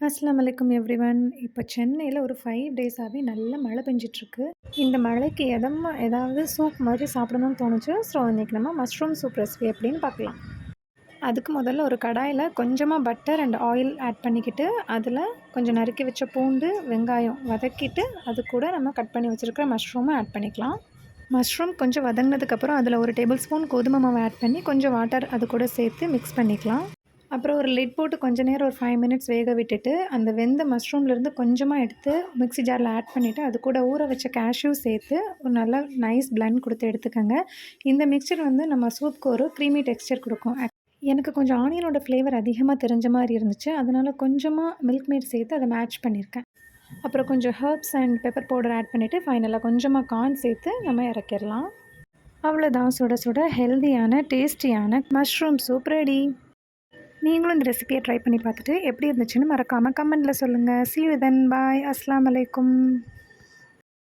அஸ்ஸலாமு அலைக்கும் எவ்ரிவன். இப்போ சென்னையில ஒரு 5 டேஸாவே நல்ல மழை பெஞ்சிட்ருக்கு. இந்த மழைக்கு ஏதாவது சூப் மாதிரி சாப்பிடணும்னு தோணுச்சு. ஸோ இன்னைக்கு நம்ம மஷ்ரூம் சூப் ரெசிபி எப்படின்னு பார்க்கலாம். அதுக்கு முதல்ல ஒரு கடாயில கொஞ்சமா பட்டர் அண்ட் ஆயில் ஆட் பண்ணிக்கிட்டு, அதில் கொஞ்சம் நறுக்கி வச்ச பூண்டு, வெங்காயம் வதக்கிட்டு, அது கூட நம்ம கட் பண்ணி வச்சுருக்கிற மஷ்ரூமை ஆட் பண்ணிக்கலாம். மஷ்ரூம் கொஞ்சம் வதங்கினதுக்கப்புறம் அதில் 1 டேபிள் ஸ்பூன் கோதுமை மாவு ஆட் பண்ணி கொஞ்சம் வாட்டர் அது கூட சேர்த்து மிக்ஸ் பண்ணிக்கலாம். அப்புறம் ஒரு லிட் போட்டு கொஞ்ச நேரம் ஒரு 5 மினிட்ஸ் வேக விட்டுட்டு, அந்த வெந்த மஷ்ரூம்லேருந்து கொஞ்சமாக எடுத்து மிக்ஸி ஜாரில் ஆட் பண்ணிவிட்டு, அது கூட ஊற வச்ச கேஷ்யூ சேர்த்து ஒரு நல்ல நைஸ் பிளெண்ட் கொடுத்து எடுத்துக்கோங்க. இந்த மிக்சர் வந்து நம்ம சூப்புக்கு ஒரு க்ரீமி டெக்ஸ்சர் கொடுக்கும். எனக்கு கொஞ்சம் ஆனியனோட ஃப்ளேவர் அதிகமாக தெரிஞ்ச மாதிரி இருந்துச்சு. அதனால் கொஞ்சமாக மில்க் மேட் சேர்த்து அதை மேட்ச் பண்ணியிருக்கேன். அப்புறம் கொஞ்சம் herbs and pepper powder add பண்ணிவிட்டு ஃபைனலாக கொஞ்சமாக கார்ன் சேர்த்து நம்ம இறக்கிடலாம். அவ்வளோதான், சுட சுட ஹெல்தியான டேஸ்டியான மஷ்ரூம் சூப் ரெடி. நீங்களும் இந்த ரெசிபியை ட்ரை பண்ணி பார்த்துட்டு எப்படி இருந்துச்சுன்னு மறக்காமல் கமெண்ட்டில் சொல்லுங்கள். See you then. Bye. அஸ்ஸலாமு அலைக்கும்.